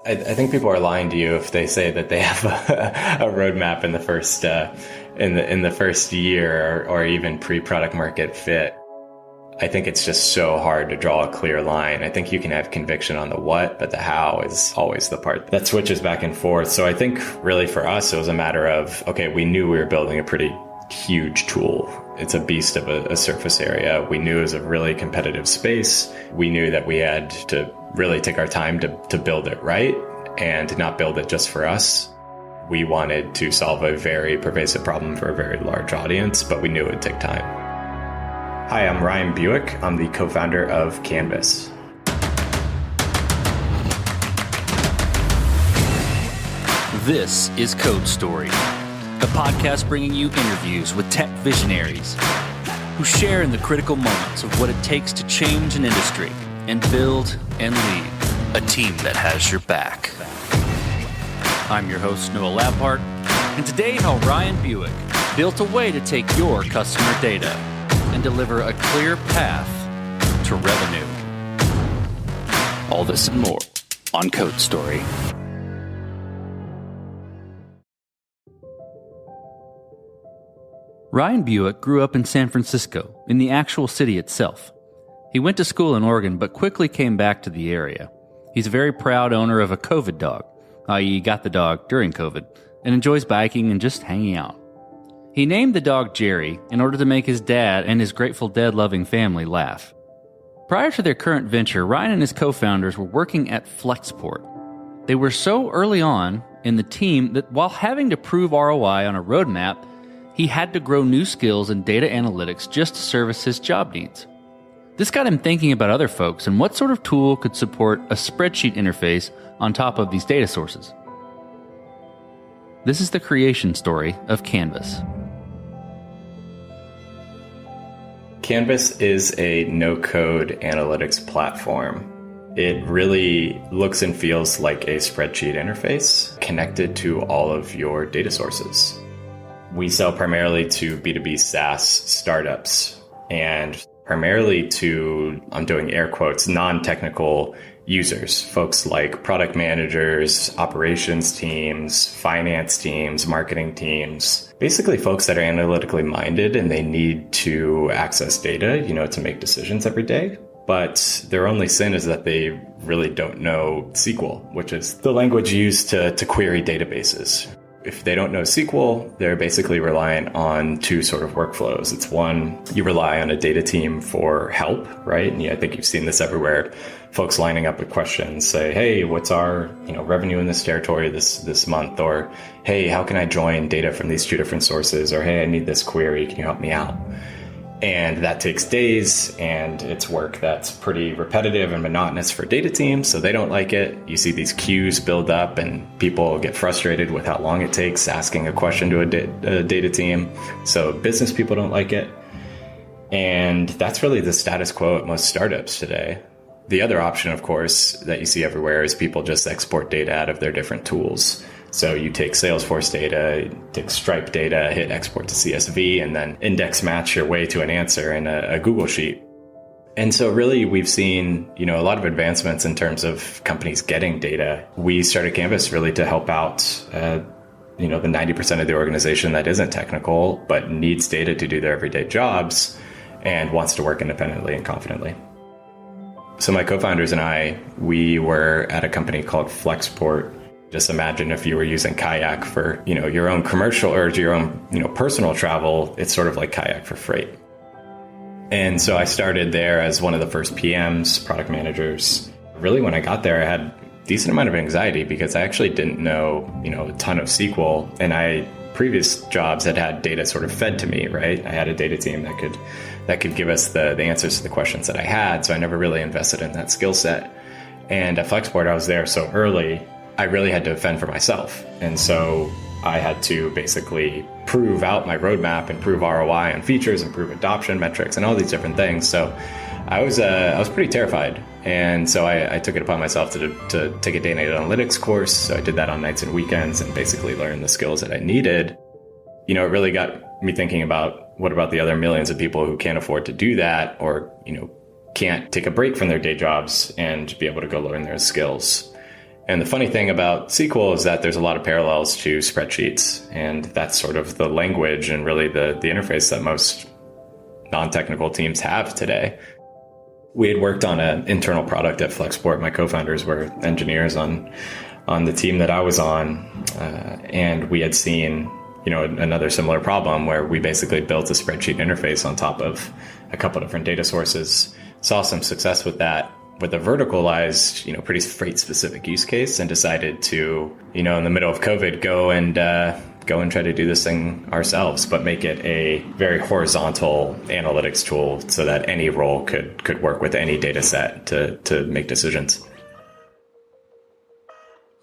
I think people are lying to you if they say that they have a roadmap in the first in the first year or even pre-product market fit. I think it's just so hard to draw a clear line. I think you can have conviction on the what, but the how is always the part that switches back and forth. So I think really for us, it was a matter of, okay, we knew we were building a pretty huge tool. It's a beast of a surface area. We knew it was a really competitive space. We knew that we had to really take our time to build it right and to not build it just for us. We wanted to solve a very pervasive problem for a very large audience, but we knew it would take time. Hi, I'm Ryan Buick. I'm the co-founder of Canvas. This is Code Story, a podcast bringing you interviews with tech visionaries who share in the critical moments of what it takes to change an industry and build and lead a team that has your back. I'm your host, Noah Labhart, and today how Ryan Buick built a way to take your customer data and deliver a clear path to revenue. All this and more on Code Story. Ryan Buick grew up in San Francisco, in the actual city itself. He went to school in Oregon, but quickly came back to the area. He's a very proud owner of a COVID dog, i.e. got the dog during COVID, and enjoys biking and just hanging out. He named the dog Jerry in order to make his dad and his Grateful Dead-loving family laugh. Prior to their current venture, Ryan and his co-founders were working at Flexport. They were so early on in the team that while having to prove ROI on a roadmap, he had to grow new skills in data analytics just to service his job needs. This got him thinking about other folks and what sort of tool could support a spreadsheet interface on top of these data sources. This is the creation story of Canvas. Canvas is a no-code analytics platform. It really looks and feels like a spreadsheet interface connected to all of your data sources. We sell primarily to B2B SaaS startups and primarily to, I'm doing air quotes, non-technical users, folks like product managers, operations teams, finance teams, marketing teams, basically folks that are analytically minded and they need to access data, to make decisions every day. But their only sin is that they really don't know SQL, which is the language used to query databases. If they don't know SQL, they're basically reliant on two sort of workflows. It's one, you rely on a data team for help, right? And I think you've seen this everywhere. Folks lining up with questions say, hey, what's our revenue in this territory this month? Or, hey, how can I join data from these two different sources? Or, hey, I need this query. Can you help me out? And that takes days, and it's work that's pretty repetitive and monotonous for data teams, so they don't like it. You see these queues build up, and people get frustrated with how long it takes asking a question to a data team. So business people don't like it. And that's really the status quo at most startups today. The other option, of course, that you see everywhere is people just export data out of their different tools. So you take Salesforce data, take Stripe data, hit export to CSV, and then index match your way to an answer in a Google Sheet. And so really we've seen, a lot of advancements in terms of companies getting data. We started Canvas really to help out, the 90% of the organization that isn't technical, but needs data to do their everyday jobs and wants to work independently and confidently. So my co-founders and I, we were at a company called Flexport. Just imagine if you were using Kayak for, your own commercial or your own, personal travel. It's sort of like Kayak for freight. And so I started there as one of the first PMs, product managers. Really, when I got there, I had a decent amount of anxiety because I actually didn't know, a ton of SQL. And previous jobs had data sort of fed to me, right? I had a data team that could give us the answers to the questions that I had. So I never really invested in that skill set. And at Flexport, I was there so early, I really had to fend for myself. And so I had to basically prove out my roadmap and prove ROI on features, improve adoption metrics, and all these different things. So I was pretty terrified. And so I took it upon myself to take a data analytics course. So I did that on nights and weekends and basically learned the skills that I needed. It really got me thinking about what about the other millions of people who can't afford to do that or, can't take a break from their day jobs and be able to go learn their skills. And the funny thing about SQL is that there's a lot of parallels to spreadsheets, and that's sort of the language and really the interface that most non-technical teams have today. We had worked on an internal product at Flexport. My co-founders were engineers on the team that I was on, and we had seen another similar problem where we basically built a spreadsheet interface on top of a couple different data sources, saw some success with that, with a verticalized, pretty freight specific use case, and decided to, in the middle of COVID, go and try to do this thing ourselves, but make it a very horizontal analytics tool so that any role could work with any data set to make decisions.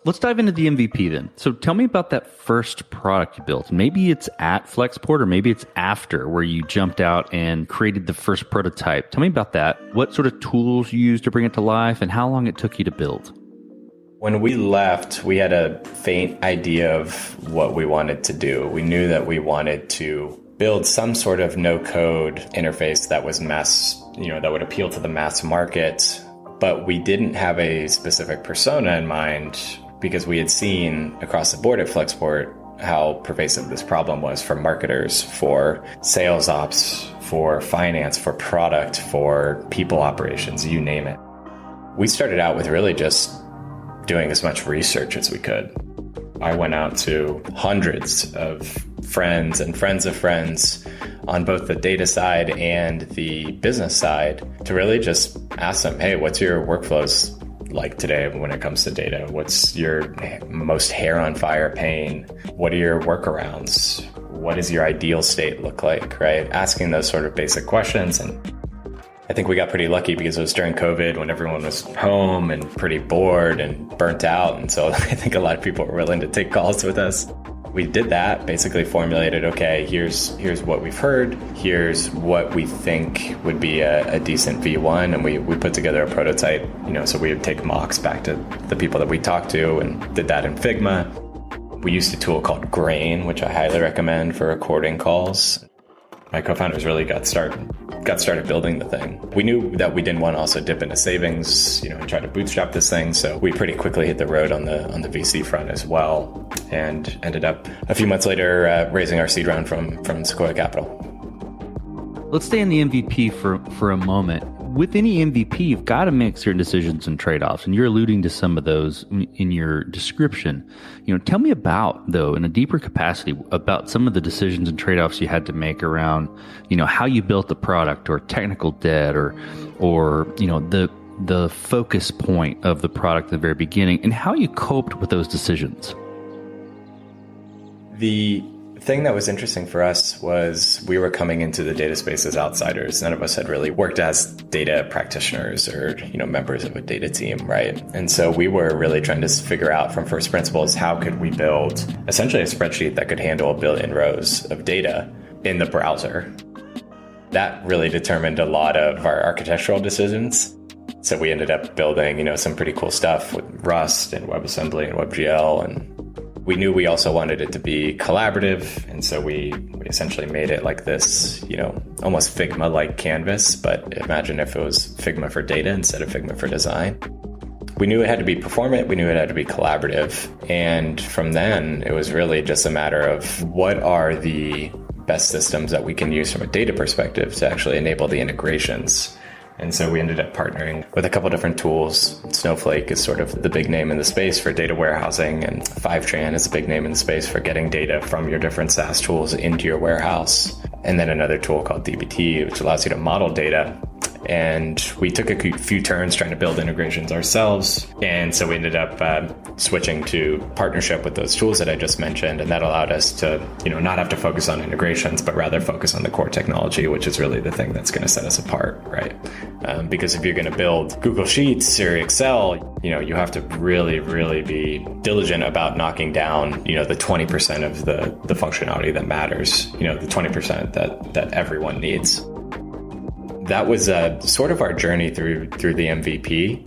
Let's dive into the MVP then. So tell me about that first product you built. Maybe it's at Flexport or maybe it's after, where you jumped out and created the first prototype. Tell me about that. What sort of tools you used to bring it to life and how long it took you to build. When we left, we had a faint idea of what we wanted to do. We knew that we wanted to build some sort of no-code interface that was that would appeal to the mass market, but we didn't have a specific persona in mind, because we had seen across the board at Flexport how pervasive this problem was for marketers, for sales ops, for finance, for product, for people operations, you name it. We started out with really just doing as much research as we could. I went out to hundreds of friends and friends of friends on both the data side and the business side to really just ask them, hey, what's your workflows like today when it comes to data? What's your most hair on fire pain? What are your workarounds? What does your ideal state look like, right? Asking those sort of basic questions. And I think we got pretty lucky because it was during COVID when everyone was home and pretty bored and burnt out. And so I think a lot of people were willing to take calls with us. We did that, basically formulated, okay, here's what we've heard, here's what we think would be a decent V1, and we put together a prototype, so we would take mocks back to the people that we talked to and did that in Figma. We used a tool called Grain, which I highly recommend for recording calls. My co-founders really got started building the thing. We knew that we didn't want to also dip into savings, and try to bootstrap this thing. So we pretty quickly hit the road on the VC front as well, and ended up a few months later raising our seed round from Sequoia Capital. Let's stay on the MVP for a moment. With any MVP, you've got to make certain decisions and trade-offs, and you're alluding to some of those in your description. Tell me about, though, in a deeper capacity, about some of the decisions and trade-offs you had to make around, how you built the product, or technical debt, or the focus point of the product at the very beginning, and how you coped with those decisions. The thing that was interesting for us was we were coming into the data space as outsiders. None of us had really worked as data practitioners or, members of a data team, right? And so we were really trying to figure out from first principles, how could we build essentially a spreadsheet that could handle 1 billion rows of data in the browser? That really determined a lot of our architectural decisions. So we ended up building, some pretty cool stuff with Rust and WebAssembly and WebGL, and we knew we also wanted it to be collaborative, and so we essentially made it like this, almost Figma-like canvas, but imagine if it was Figma for data instead of Figma for design. We knew it had to be performant, we knew it had to be collaborative, and from then, it was really just a matter of what are the best systems that we can use from a data perspective to actually enable the integrations. And so we ended up partnering with a couple different tools. Snowflake is sort of the big name in the space for data warehousing, and Fivetran is a big name in the space for getting data from your different SaaS tools into your warehouse. And then another tool called dbt, which allows you to model data. And we took a few turns trying to build integrations ourselves. And so we ended up switching to partnership with those tools that I just mentioned. And that allowed us to, not have to focus on integrations, but rather focus on the core technology, which is really the thing that's going to set us apart, right? Because if you're going to build Google Sheets or Excel, you have to really, really be diligent about knocking down, the 20% of the functionality that matters, the 20% that everyone needs. That was sort of our journey through the MVP.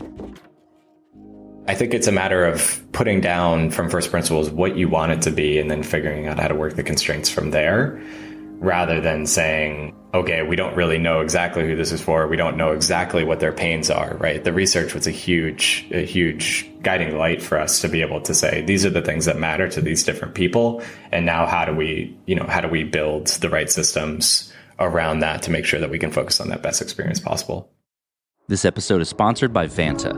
I think it's a matter of putting down from first principles what you want it to be and then figuring out how to work the constraints from there. rather than saying, okay, we don't really know exactly who this is for. We don't know exactly what their pains are, right? The research was a huge guiding light for us to be able to say, these are the things that matter to these different people. And now how do we build the right systems around that to make sure that we can focus on that best experience possible? This episode is sponsored by Vanta.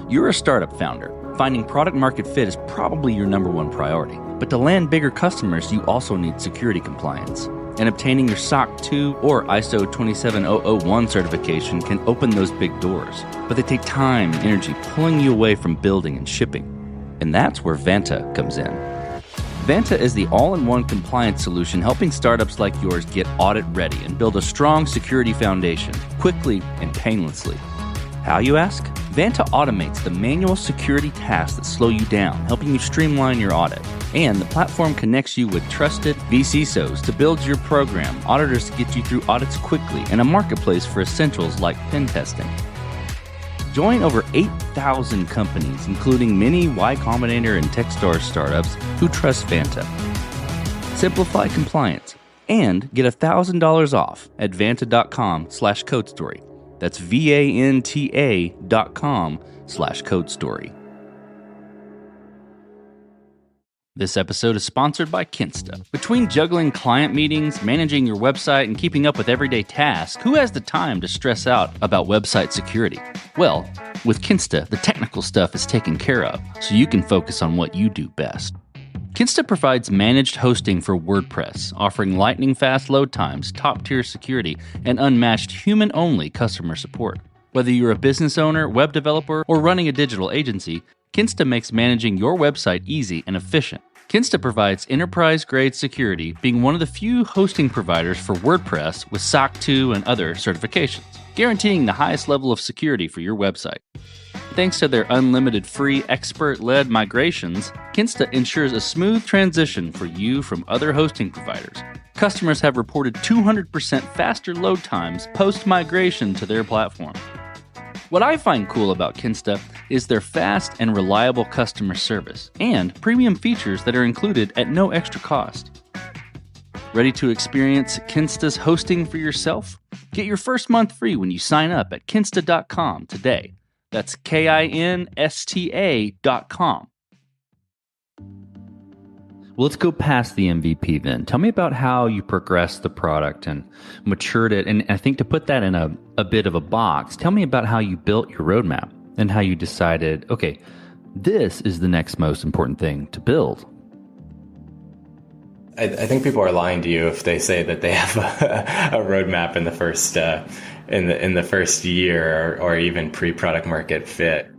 You're a startup founder. Finding product market fit is probably your number one priority. But to land bigger customers, you also need security compliance. And obtaining your SOC 2 or ISO 27001 certification can open those big doors. But they take time and energy, pulling you away from building and shipping. And that's where Vanta comes in. Vanta is the all-in-one compliance solution helping startups like yours get audit ready and build a strong security foundation quickly and painlessly. How, you ask? Vanta automates the manual security tasks that slow you down, helping you streamline your audit. And the platform connects you with trusted vCISOs to build your program, auditors to get you through audits quickly, and a marketplace for essentials like pen testing. Join over 8,000 companies, including many Y Combinator and Techstars startups who trust Vanta. Simplify compliance and get $1,000 off at vanta.com/codestory. That's VANTA.com/codestory. This episode is sponsored by Kinsta. Between juggling client meetings, managing your website, and keeping up with everyday tasks, who has the time to stress out about website security? Well, with Kinsta, the technical stuff is taken care of, so you can focus on what you do best. Kinsta provides managed hosting for WordPress, offering lightning-fast load times, top-tier security, and unmatched human-only customer support. Whether you're a business owner, web developer, or running a digital agency, Kinsta makes managing your website easy and efficient. Kinsta provides enterprise-grade security, being one of the few hosting providers for WordPress with SOC 2 and other certifications, guaranteeing the highest level of security for your website. Thanks to their unlimited free expert-led migrations, Kinsta ensures a smooth transition for you from other hosting providers. Customers have reported 200% faster load times post-migration to their platform. What I find cool about Kinsta is their fast and reliable customer service and premium features that are included at no extra cost. Ready to experience Kinsta's hosting for yourself? Get your first month free when you sign up at kinsta.com today. That's KINSTA.com. Well, let's go past the MVP then. Tell me about how you progressed the product and matured it. And I think to put that in a bit of a box, tell me about how you built your roadmap and how you decided, okay, this is the next most important thing to build. I think people are lying to you if they say that they have a roadmap in the first in the first year or even pre-product market fit.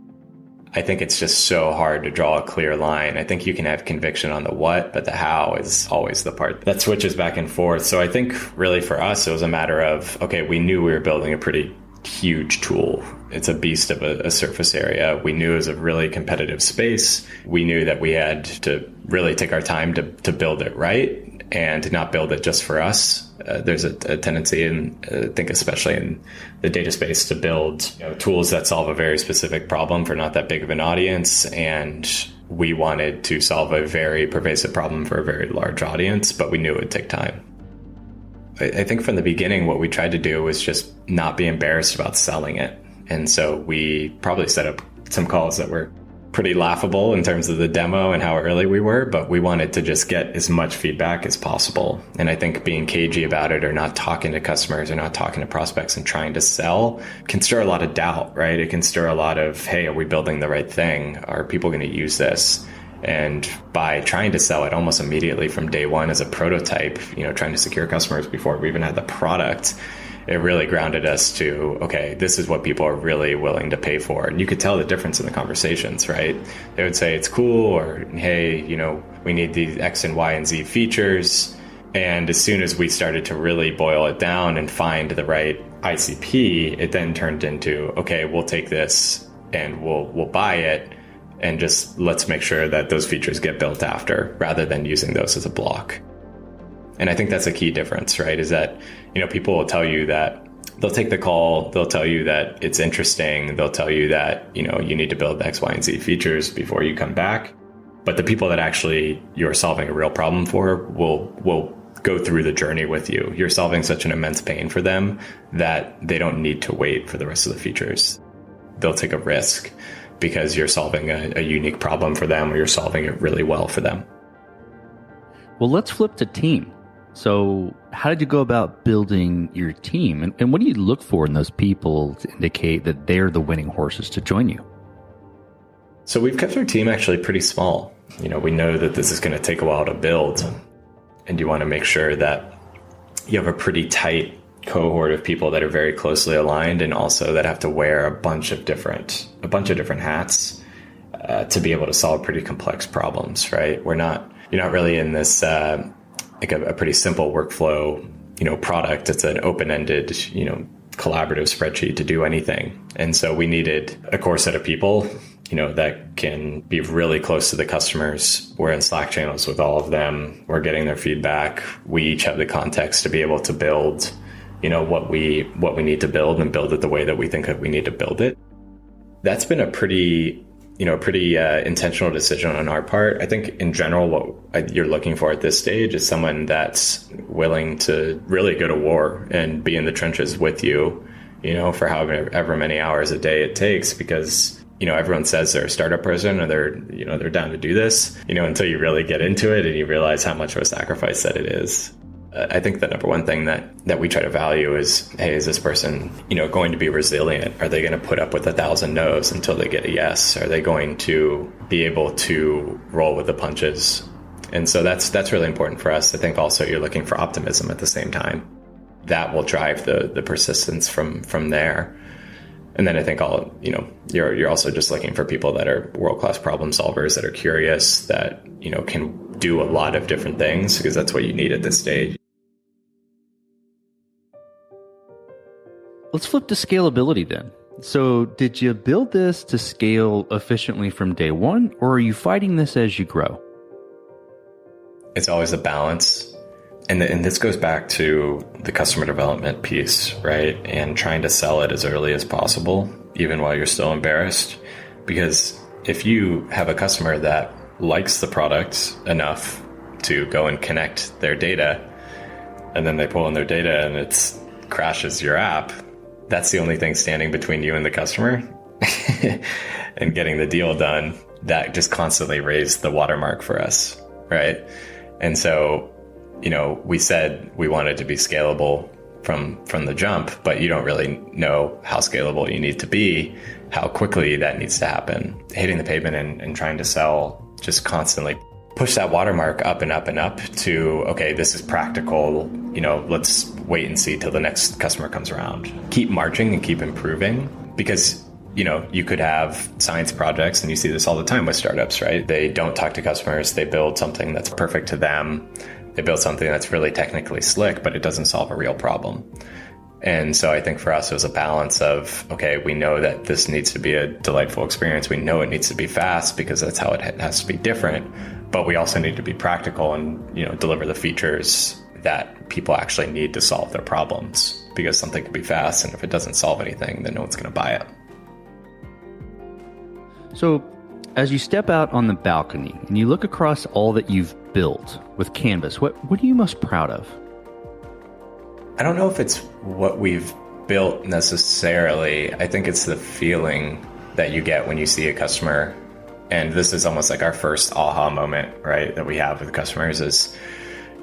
I think it's just so hard to draw a clear line. I think you can have conviction on the what, but the how is always the part that switches back and forth. So I think really for us, it was a matter of, okay, we knew we were building a pretty huge tool. It's a beast of a surface area. We knew it was a really competitive space. We knew that we had to really take our time to build it right and to not build it just for us. There's a tendency, and I think especially in the data space, to build tools that solve a very specific problem for not that big of an audience. And we wanted to solve a very pervasive problem for a very large audience, but we knew it would take time. I think from the beginning, what we tried to do was just not be embarrassed about selling it. And so we probably set up some calls that were pretty laughable in terms of the demo and how early we were, but we wanted to just get as much feedback as possible. And I think being cagey about it or not talking to customers or not talking to prospects and trying to sell can stir a lot of doubt, right? It can stir a lot of, hey, are we building the right thing? Are people going to use this? And by trying to sell it almost immediately from day one as a prototype, trying to secure customers before we even had the product, it really grounded us to, okay, this is what people are really willing to pay for. And you could tell the difference in the conversations, right? They would say it's cool, or, hey, we need these X and Y and Z features. And as soon as we started to really boil it down and find the right ICP, it then turned into, okay, we'll take this and we'll buy it. And just let's make sure that those features get built after, rather than using those as a block. And I think that's a key difference, right? Is that, people will tell you that they'll take the call, they'll tell you that it's interesting, they'll tell you that, you need to build X, Y, and Z features before you come back. But the people that actually you're solving a real problem for will go through the journey with you. You're solving such an immense pain for them that they don't need to wait for the rest of the features. They'll take a risk because you're solving a unique problem for them, or you're solving it really well for them. Well, let's flip to team. So how did you go about building your team? And what do you look for in those people to indicate that they're the winning horses to join you? So we've kept our team actually pretty small. We know that this is going to take a while to build, and you want to make sure that you have a pretty tight cohort of people that are very closely aligned, and also that have to wear a bunch of different hats to be able to solve pretty complex problems, right? You're not really in this like a pretty simple workflow, product. It's an open-ended, collaborative spreadsheet to do anything. And so we needed a core set of people, that can be really close to the customers. We're in Slack channels with all of them. We're getting their feedback. We each have the context to be able to build, what we need to build, and build it the way that we think that we need to build it. That's been a pretty intentional decision on our part. I think in general, what you're looking for at this stage is someone that's willing to really go to war and be in the trenches with you, for however many hours a day it takes, because everyone says they're a startup person, or they're down to do this, until you really get into it and you realize how much of a sacrifice that it is. I think the number one thing that we try to value is, hey, is this person, going to be resilient? Are they going to put up with 1,000 no's until they get a yes? Are they going to be able to roll with the punches? And so that's really important for us. I think also you're looking for optimism at the same time. That will drive the persistence from there. And then I think you're also just looking for people that are world-class problem solvers, that are curious, that, can do a lot of different things, because that's what you need at this stage. Let's flip to scalability then. So did you build this to scale efficiently from day one, or are you fighting this as you grow? It's always a balance. And this goes back to the customer development piece, right? And trying to sell it as early as possible, even while you're still embarrassed. Because if you have a customer that likes the product enough to go and connect their data, and then they pull in their data and it crashes your app, that's the only thing standing between you and the customer and getting the deal done. That just constantly raised the watermark for us, right? And so, we said we wanted to be scalable from the jump, but you don't really know how scalable you need to be, how quickly that needs to happen. Hitting the pavement and trying to sell, just constantly push that watermark up and up and up to, okay, this is practical, let's wait and see till the next customer comes around. Keep marching and keep improving, because you could have science projects, and you see this all the time with startups, right? They don't talk to customers. They build something that's perfect to them. They build something that's really technically slick, but it doesn't solve a real problem. And so I think for us, it was a balance of, okay, we know that this needs to be a delightful experience. We know it needs to be fast, because that's how it has to be different. But we also need to be practical and, deliver the features that people actually need to solve their problems, because something can be fast, and if it doesn't solve anything, then no one's going to buy it. So as you step out on the balcony and you look across all that you've built with Canvas, what are you most proud of? I don't know if it's what we've built necessarily. I think it's the feeling that you get when you see a customer. And this is almost like our first aha moment, right, that we have with customers is,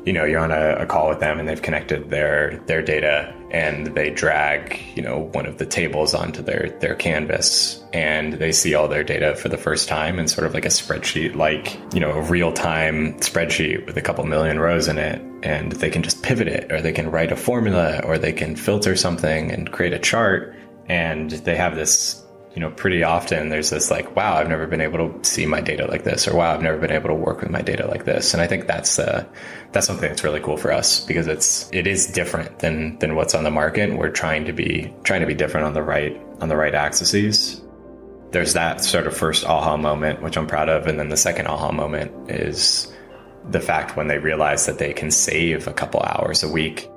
you're on a call with them and they've connected their data, and they drag, one of the tables onto their Canvas, and they see all their data for the first time in sort of like a spreadsheet, like, a real-time spreadsheet with a couple million rows in it. And they can just pivot it, or they can write a formula, or they can filter something and create a chart. And they have this, pretty often there's this like, wow, I've never been able to see my data like this, or wow, I've never been able to work with my data like this. And I think that's something that's really cool for us, because it is different than what's on the market. We're trying to be different on the right axes. There's that sort of first aha moment, which I'm proud of. And then the second aha moment is the fact when they realize that they can save a couple hours a week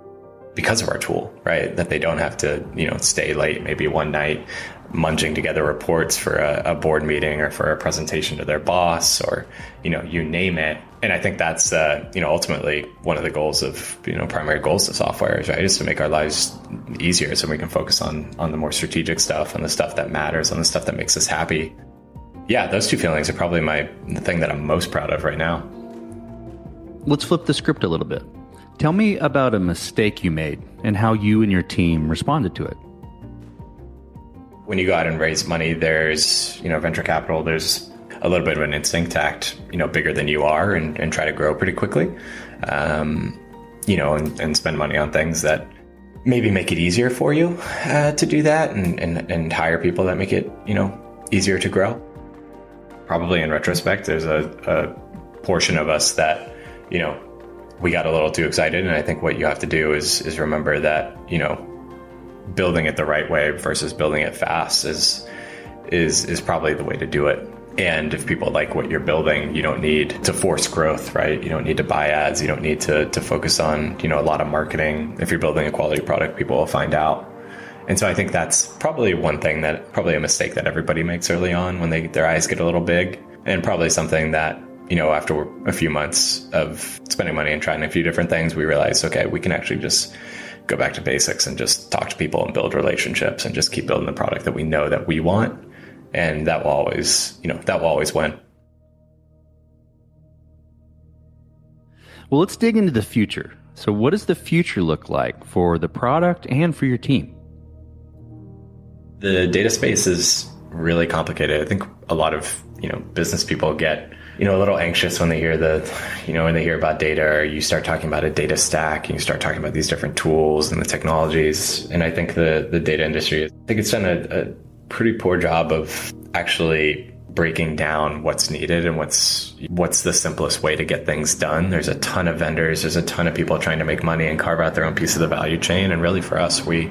because of our tool, right? That they don't have to, stay late, maybe one night, munging together reports for a board meeting or for a presentation to their boss, or, you name it. And I think that's, ultimately one of the goals of, primary goals of software is to make our lives easier so we can focus on the more strategic stuff, on the stuff that matters, on the stuff that makes us happy. Yeah, those two feelings are probably the thing that I'm most proud of right now. Let's flip the script a little bit. Tell me about a mistake you made and how you and your team responded to it. When you go out and raise money, there's, venture capital, there's a little bit of an instinct to act, bigger than you are and try to grow pretty quickly, and spend money on things that maybe make it easier for you to do that and hire people that make it, easier to grow. Probably in retrospect, there's a portion of us that, we got a little too excited. And I think what you have to do is remember that, building it the right way versus building it fast is probably the way to do it. And if people like what you're building, you don't need to force growth, right? You don't need to buy ads. You don't need to focus on, a lot of marketing. If you're building a quality product, people will find out. And so I think that's probably probably a mistake that everybody makes early on when their eyes get a little big, and probably something that, after a few months of spending money and trying a few different things, we realized, okay, we can actually just go back to basics and just talk to people and build relationships and just keep building the product that we know that we want. And that will always, win. Well, let's dig into the future. So what does the future look like for the product and for your team? The data space is really complicated. I think a lot of, business people get, a little anxious when they hear when they hear about data, or you start talking about a data stack and you start talking about these different tools and the technologies. And I think the data industry, it's done a pretty poor job of actually breaking down what's needed and what's the simplest way to get things done. There's a ton of vendors, there's a ton of people trying to make money and carve out their own piece of the value chain. And really for us, we're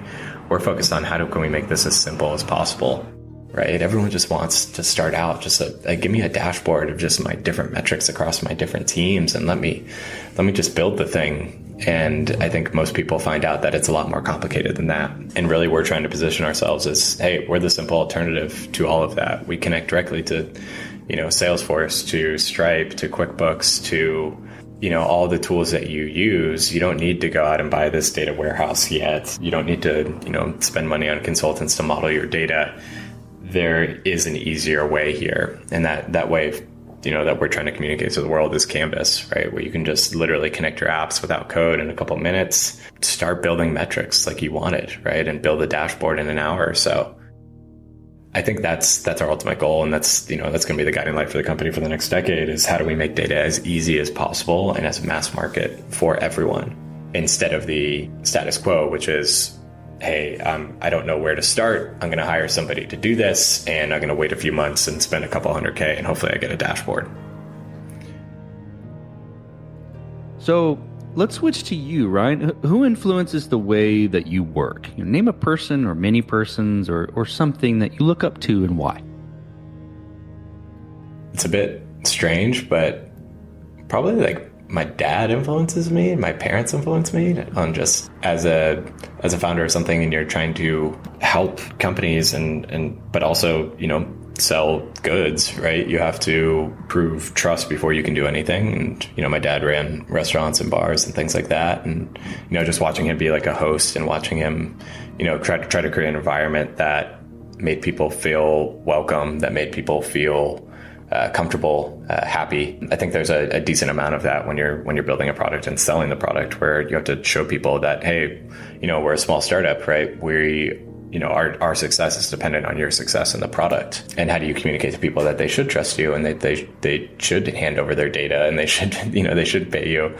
focused on how can we make this as simple as possible, right? Everyone just wants to start out, just give me a dashboard of just my different metrics across my different teams and let me just build the thing. And I think most people find out that it's a lot more complicated than that. And really we're trying to position ourselves as, hey, we're the simple alternative to all of that. We connect directly to, Salesforce, to Stripe, to QuickBooks, to, all the tools that you use. You don't need to go out and buy this data warehouse yet. You don't need to, spend money on consultants to model your data. There is an easier way here. And that way, that we're trying to communicate to the world is Canvas, right? Where you can just literally connect your apps without code in a couple of minutes, start building metrics like you wanted, right? And build a dashboard in an hour or so. I think that's our ultimate goal. And that's going to be the guiding light for the company for the next decade, is how do we make data as easy as possible and as mass market for everyone, instead of the status quo, which is, hey, I don't know where to start. I'm going to hire somebody to do this, and I'm going to wait a few months and spend a couple $100K, and hopefully I get a dashboard. So let's switch to you, Ryan. Who influences the way that you work? Name a person or many persons or something that you look up to, and why. It's a bit strange, but probably my dad influences me, my parents influence me on just as a founder of something, and you're trying to help companies but also, sell goods, right? You have to prove trust before you can do anything. And, my dad ran restaurants and bars and things like that. And, just watching him be like a host and watching him, try to create an environment that made people feel welcome, that made people feel comfortable, happy. I think there's a decent amount of that when you're building a product and selling the product, where you have to show people that, hey, we're a small startup, right? Our success is dependent on your success in the product. And how do you communicate to people that they should trust you and that they should hand over their data and they should, they should pay you?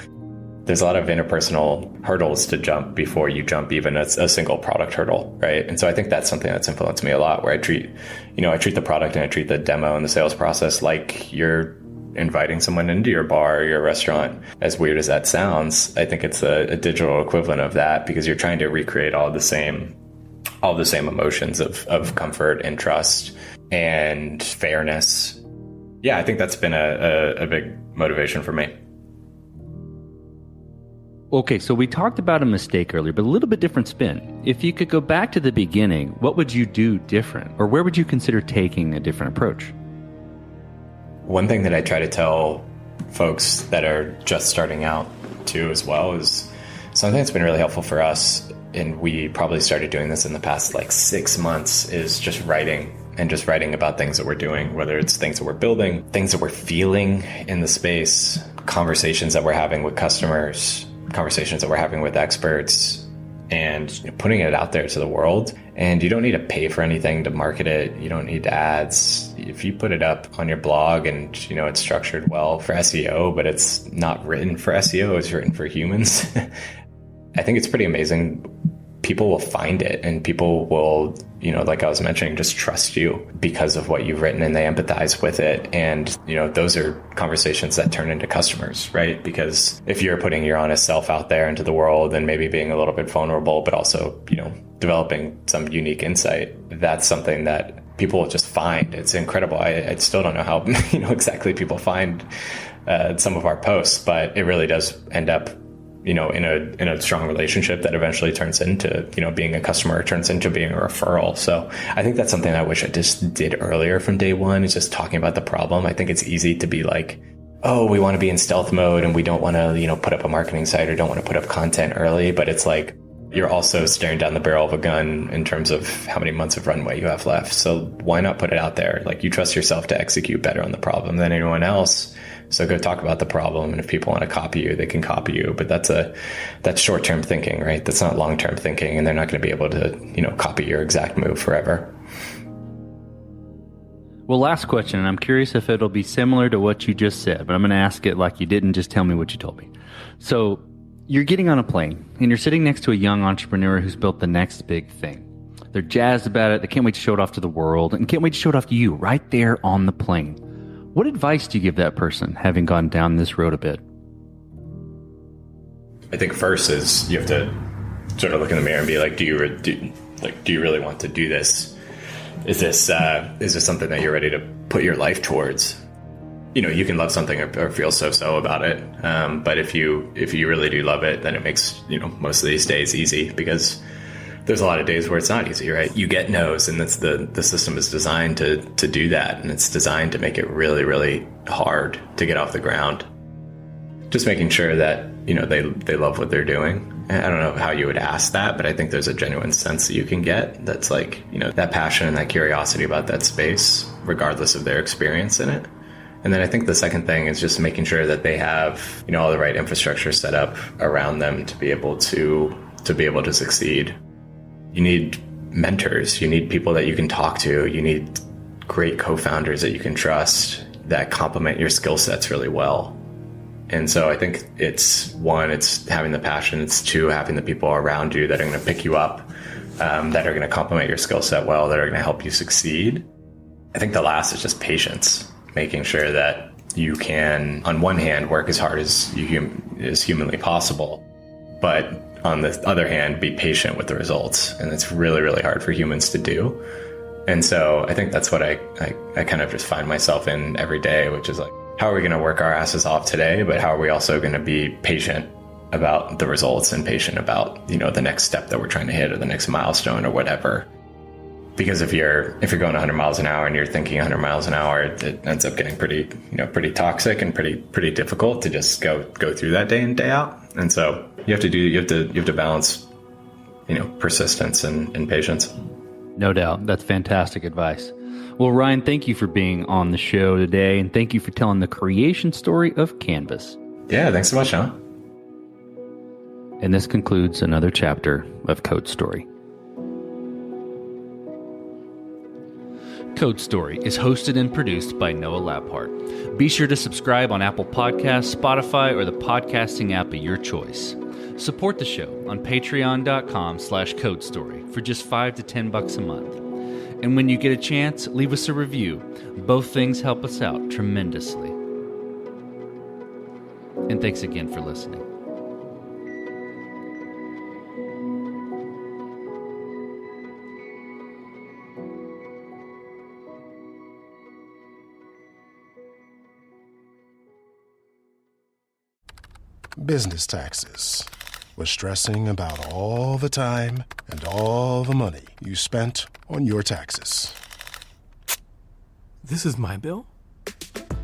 There's a lot of interpersonal hurdles to jump before you jump even a single product hurdle, right? And so I think that's something that's influenced me a lot, where I treat the product and I treat the demo and the sales process like you're inviting someone into your bar or your restaurant. As weird as that sounds, I think it's a digital equivalent of that, because you're trying to recreate all the same emotions of comfort and trust and fairness. Yeah, I think that's been a big motivation for me. Okay, so we talked about a mistake earlier, but a little bit different spin. If you could go back to the beginning, what would you do different? Or where would you consider taking a different approach? One thing that I try to tell folks that are just starting out too as well is something that's been really helpful for us, and we probably started doing this in the past 6 months, is just writing about things that we're doing, whether it's things that we're building, things that we're feeling in the space, conversations that we're having with customers, conversations that we're having with experts, and putting it out there to the world. And you don't need to pay for anything to market it. You don't need ads. If you put it up on your blog and, it's structured well for SEO, but it's not written for SEO, it's written for humans. I think it's pretty amazing. People will find it, and people will, like I was mentioning, just trust you because of what you've written, and they empathize with it. And, those are conversations that turn into customers, right? Because if you're putting your honest self out there into the world and maybe being a little bit vulnerable, but also, developing some unique insight, that's something that people will just find. It's incredible. I still don't know how, exactly people find some of our posts, but it really does end up in a strong relationship that eventually turns into, being a customer, turns into being a referral. So I think that's something I wish I just did earlier from day one, is just talking about the problem. I think it's easy to be like, oh, we want to be in stealth mode and we don't want to, put up a marketing site or don't want to put up content early. But it's like, you're also staring down the barrel of a gun in terms of how many months of runway you have left. So why not put it out there? You trust yourself to execute better on the problem than anyone else. So go talk about the problem. And if people want to copy you, they can copy you. But that's short-term thinking, right? That's not long-term thinking. And they're not going to be able to, copy your exact move forever. Well, last question, and I'm curious if it'll be similar to what you just said, but I'm going to ask it like you didn't just tell me what you told me. So you're getting on a plane and you're sitting next to a young entrepreneur who's built the next big thing. They're jazzed about it. They can't wait to show it off to the world and can't wait to show it off to you right there on the plane. What advice do you give that person, having gone down this road a bit? I think first is you have to sort of look in the mirror and be like, do you really want to do this? Is this something that you're ready to put your life towards? You can love something or feel so about it. But if you really do love it, then it makes, most of these days easy, because there's a lot of days where it's not easy, right? You get no's, and that's the system is designed to do that. And it's designed to make it really, really hard to get off the ground. Just making sure that, they love what they're doing. I don't know how you would ask that, but I think there's a genuine sense that you can get that's that passion and that curiosity about that space, regardless of their experience in it. And then I think the second thing is just making sure that they have, all the right infrastructure set up around them to be able to succeed. You need mentors. You need people that you can talk to. You need great co-founders that you can trust that complement your skill sets really well. And so I think it's having the passion. It's two, having the people around you that are going to pick you up, that are going to complement your skill set well, that are going to help you succeed. I think the last is just patience. Making sure that you can, on one hand, work as hard as humanly possible, but on the other hand, be patient with the results. And it's really, really hard for humans to do. And so I think that's what I kind of just find myself in every day, which is like, how are we going to work our asses off today? But how are we also going to be patient about the results and patient about, the next step that we're trying to hit or the next milestone or whatever. Because if you're going 100 miles an hour and you're thinking 100 miles an hour, it ends up getting pretty toxic and pretty difficult to just go through that day in, day out. And so you have to balance, persistence and patience. No doubt. That's fantastic advice. Well, Ryan, thank you for being on the show today, and thank you for telling the creation story of Canvas. Yeah, thanks so much, Sean. And this concludes another chapter of Code Story. Code Story is hosted and produced by Noah Labhart. Be sure to subscribe on Apple Podcasts, Spotify, or the podcasting app of your choice. Support the show on patreon.com/codestory for just $5 to $10 a month. And when you get a chance, leave us a review. Both things help us out tremendously. And thanks again for listening. Business taxes. was stressing about all the time and all the money you spent on your taxes. This is my bill?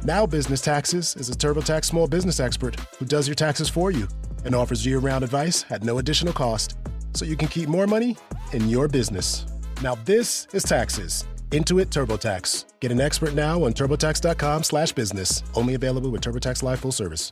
Now Business Taxes is a TurboTax small business expert who does your taxes for you and offers year-round advice at no additional cost, so you can keep more money in your business. Now this is taxes. Intuit TurboTax. Get an expert now on TurboTax.com/business. Only available with TurboTax Live Full Service.